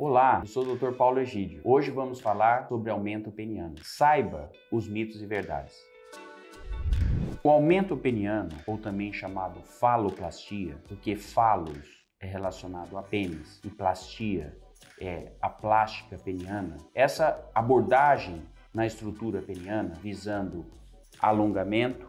Olá, eu sou o Dr. Paulo Egídio. Hoje vamos falar sobre aumento peniano. Saiba os mitos e verdades. O aumento peniano, ou também chamado faloplastia, porque falos é relacionado a pênis e plastia é a plástica peniana, essa abordagem na estrutura peniana visando alongamento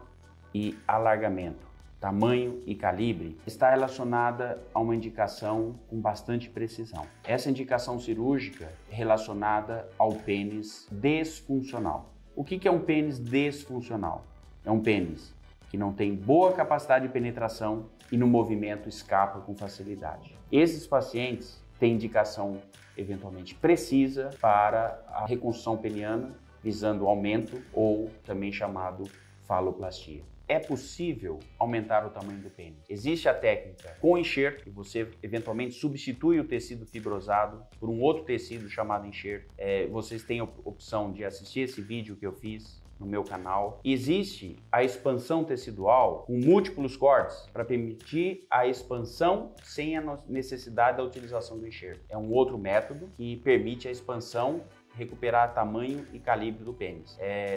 e alargamento, tamanho e calibre, está relacionada a uma indicação com bastante precisão. Essa indicação cirúrgica é relacionada ao pênis disfuncional. O que é um pênis disfuncional? É um pênis que não tem boa capacidade de penetração e no movimento escapa com facilidade. Esses pacientes têm indicação eventualmente precisa para a reconstrução peniana visando aumento ou também chamado faloplastia. É possível aumentar o tamanho do pênis. Existe a técnica com enxerto, que você eventualmente substitui o tecido fibrosado por um outro tecido chamado enxerto. Vocês têm a opção de assistir esse vídeo que eu fiz no meu canal. Existe a expansão tecidual com múltiplos cortes para permitir a expansão sem a necessidade da utilização do enxerto. É um outro método que permite a expansão, recuperar tamanho e calibre do pênis.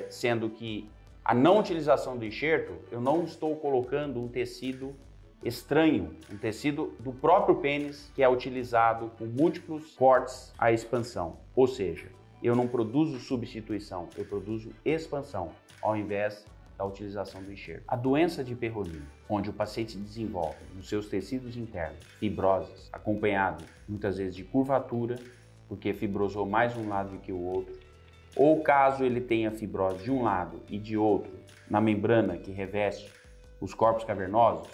Sendo que a não utilização do enxerto, eu não estou colocando um tecido estranho, um tecido do próprio pênis que é utilizado com múltiplos cortes à expansão. Ou seja, eu não produzo substituição, eu produzo expansão ao invés da utilização do enxerto. A doença de Peyronie, onde o paciente desenvolve nos seus tecidos internos fibroses, acompanhado muitas vezes de curvatura, porque fibrosou mais um lado do que o outro, ou caso ele tenha fibrose de um lado e de outro na membrana que reveste os corpos cavernosos,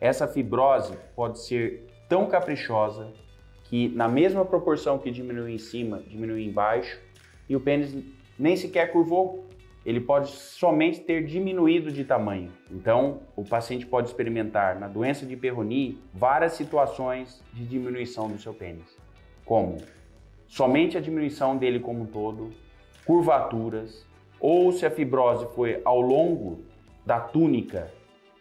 essa fibrose pode ser tão caprichosa que na mesma proporção que diminui em cima, diminui embaixo, e o pênis nem sequer curvou, ele pode somente ter diminuído de tamanho. Então, o paciente pode experimentar na doença de Peyronie várias situações de diminuição do seu pênis, como somente a diminuição dele como um todo, curvaturas, ou se a fibrose foi ao longo da túnica,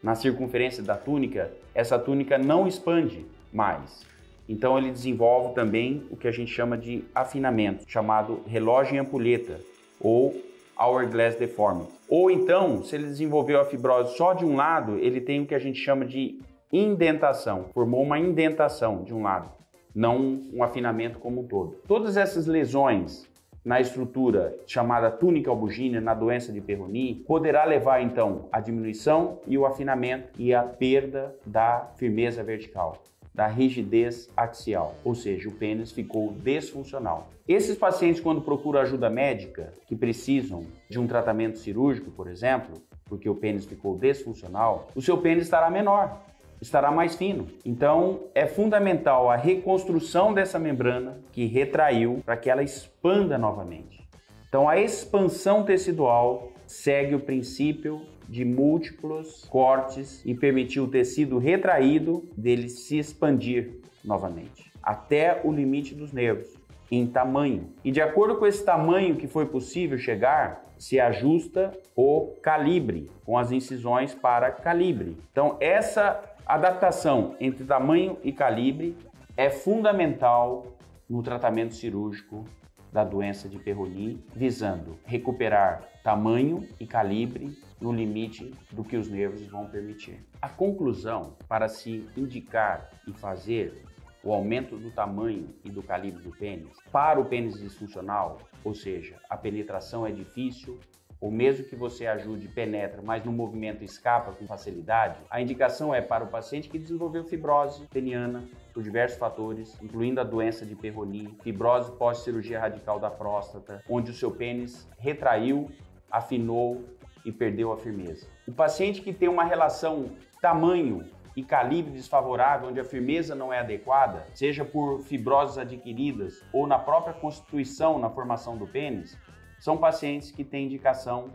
na circunferência da túnica, essa túnica não expande mais. Então ele desenvolve também o que a gente chama de afinamento, chamado relógio em ampulheta, ou hourglass deformity. Ou então, se ele desenvolveu a fibrose só de um lado, ele tem o que a gente chama de indentação, formou uma indentação de um lado, não um afinamento como um todo. Todas essas lesões na estrutura chamada túnica albugínea, na doença de Peyronie, poderá levar então à diminuição e o afinamento e à perda da firmeza vertical, da rigidez axial, ou seja, o pênis ficou disfuncional. Esses pacientes, quando procuram ajuda médica, que precisam de um tratamento cirúrgico, por exemplo, porque o pênis ficou disfuncional, o seu pênis estará menor, estará mais fino. Então, é fundamental a reconstrução dessa membrana que retraiu para que ela expanda novamente. Então, a expansão tecidual segue o princípio de múltiplos cortes e permitir o tecido retraído dele se expandir novamente, até o limite dos nervos, em tamanho. E de acordo com esse tamanho que foi possível chegar, se ajusta o calibre, com as incisões para calibre. Então, essa adaptação entre tamanho e calibre é fundamental no tratamento cirúrgico da doença de Peyronie, visando recuperar tamanho e calibre no limite do que os nervos vão permitir. A conclusão para se indicar e fazer o aumento do tamanho e do calibre do pênis para o pênis disfuncional, ou seja, a penetração é difícil, ou mesmo que você ajude, penetra, mas no movimento escapa com facilidade, a indicação é para o paciente que desenvolveu fibrose peniana por diversos fatores, incluindo a doença de Peyronie, fibrose pós-cirurgia radical da próstata, onde o seu pênis retraiu, afinou e perdeu a firmeza. O paciente que tem uma relação tamanho e calibre desfavorável, onde a firmeza não é adequada, seja por fibroses adquiridas ou na própria constituição, na formação do pênis, são pacientes que têm indicação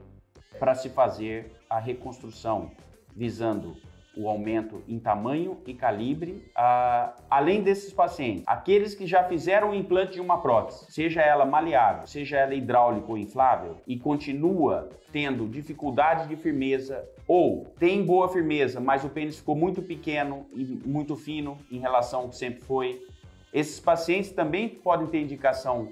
para se fazer a reconstrução, visando o aumento em tamanho e calibre. Além desses pacientes, aqueles que já fizeram o implante de uma prótese, seja ela maleável, seja ela hidráulica ou inflável, e continua tendo dificuldade de firmeza, ou tem boa firmeza, mas o pênis ficou muito pequeno e muito fino em relação ao que sempre foi, Esses pacientes também podem ter indicação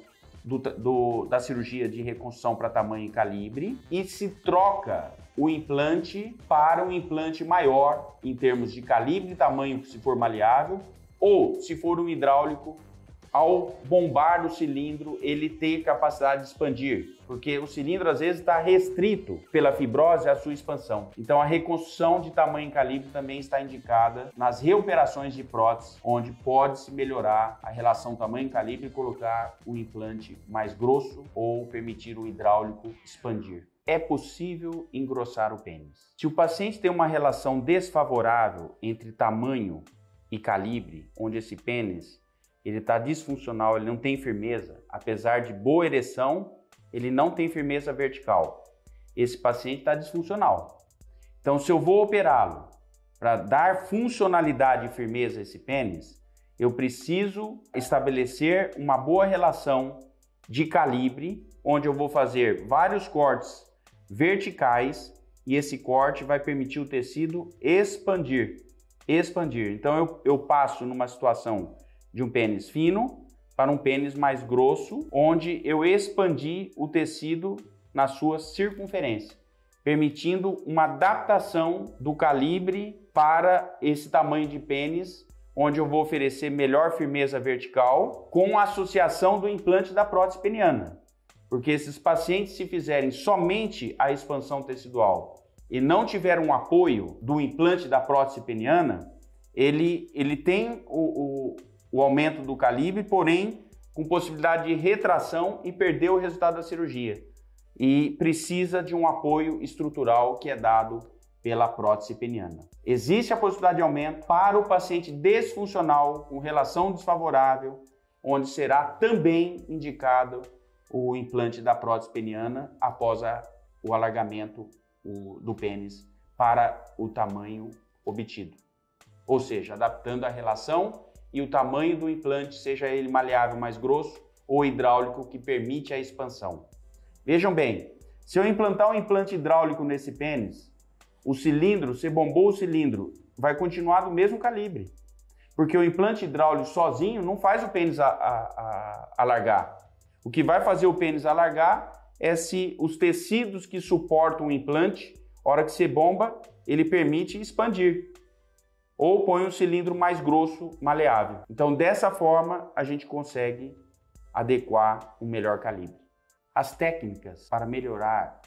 da cirurgia de reconstrução para tamanho e calibre e se troca o implante para um implante maior em termos de calibre e tamanho, se for maleável, ou se for um hidráulico, ao bombar do cilindro, ele tem capacidade de expandir, porque o cilindro às vezes está restrito pela fibrose à sua expansão. Então a reconstrução de tamanho e calibre também está indicada nas reoperações de prótese, onde pode-se melhorar a relação tamanho e calibre e colocar o implante mais grosso ou permitir o hidráulico expandir. É possível engrossar o pênis. Se o paciente tem uma relação desfavorável entre tamanho e calibre, onde esse pênis ele está disfuncional, ele não tem firmeza, apesar de boa ereção, ele não tem firmeza vertical. Esse paciente está disfuncional. Então, se eu vou operá-lo para dar funcionalidade e firmeza a esse pênis, eu preciso estabelecer uma boa relação de calibre, onde eu vou fazer vários cortes verticais e esse corte vai permitir o tecido expandir. Então, eu passo numa situação de um pênis fino para um pênis mais grosso, onde eu expandi o tecido na sua circunferência, permitindo uma adaptação do calibre para esse tamanho de pênis, onde eu vou oferecer melhor firmeza vertical com a associação do implante da prótese peniana. Porque esses pacientes, se fizerem somente a expansão tecidual e não tiver um apoio do implante da prótese peniana, ele tem o aumento do calibre, porém com possibilidade de retração e perder o resultado da cirurgia. E precisa de um apoio estrutural que é dado pela prótese peniana. Existe a possibilidade de aumento para o paciente desfuncional com relação desfavorável, onde será também indicado o implante da prótese peniana após o alargamento do pênis para o tamanho obtido. Ou seja, adaptando a relação e o tamanho do implante, seja ele maleável mais grosso ou hidráulico, que permite a expansão. Vejam bem, se eu implantar um implante hidráulico nesse pênis, o cilindro, você bombou o cilindro, vai continuar do mesmo calibre, porque o implante hidráulico sozinho não faz o pênis alargar. O que vai fazer o pênis alargar é se os tecidos que suportam o implante, a hora que você bomba, ele permite expandir. Ou põe um cilindro mais grosso, maleável. Então, dessa forma, a gente consegue adequar um melhor calibre. As técnicas para melhorar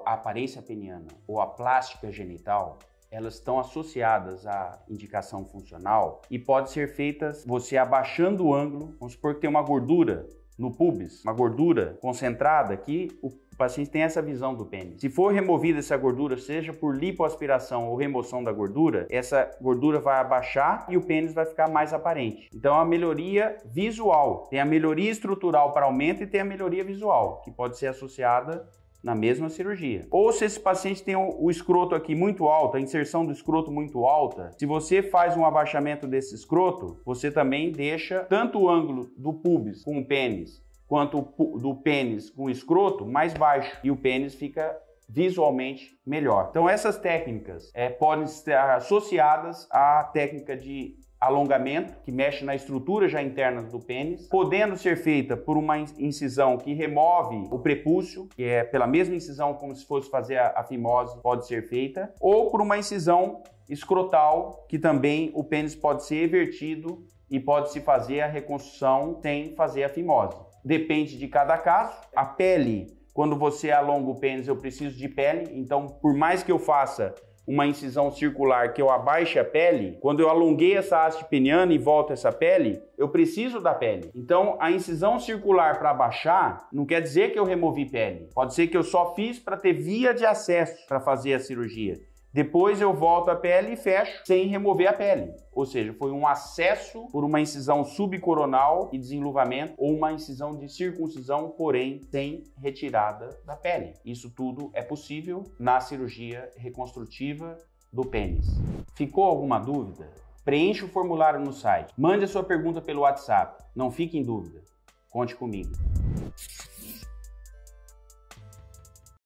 a aparência peniana ou a plástica genital, elas estão associadas à indicação funcional e pode ser feitas você abaixando o ângulo. Vamos supor que tem uma gordura no pubis, uma gordura concentrada aqui, o paciente tem essa visão do pênis. Se for removida essa gordura, seja por lipoaspiração ou remoção da gordura, essa gordura vai abaixar e o pênis vai ficar mais aparente. Então, a melhoria visual, tem a melhoria estrutural para aumento e tem a melhoria visual, que pode ser associada na mesma cirurgia. Ou se esse paciente tem o escroto aqui muito alto, a inserção do escroto muito alta, se você faz um abaixamento desse escroto, você também deixa tanto o ângulo do pubis com o pênis, quanto do pênis com o escroto mais baixo, e o pênis fica visualmente melhor. Então essas técnicas podem estar associadas à técnica de alongamento, que mexe na estrutura já interna do pênis, podendo ser feita por uma incisão que remove o prepúcio, que é pela mesma incisão como se fosse fazer a fimose, pode ser feita, ou por uma incisão escrotal, que também o pênis pode ser evertido e pode-se fazer a reconstrução sem fazer a fimose. Depende de cada caso. A pele, quando você alonga o pênis, eu preciso de pele, então por mais que eu faça uma incisão circular, que eu abaixe a pele, quando eu alonguei essa haste peniana e volto essa pele, eu preciso da pele. Então, a incisão circular para abaixar não quer dizer que eu removi pele. Pode ser que eu só fiz para ter via de acesso para fazer a cirurgia. Depois eu volto a pele e fecho sem remover a pele. Ou seja, foi um acesso por uma incisão subcoronal e desenluvamento ou uma incisão de circuncisão, porém sem retirada da pele. Isso tudo é possível na cirurgia reconstrutiva do pênis. Ficou alguma dúvida? Preencha o formulário no site. Mande a sua pergunta pelo WhatsApp. Não fique em dúvida. Conte comigo.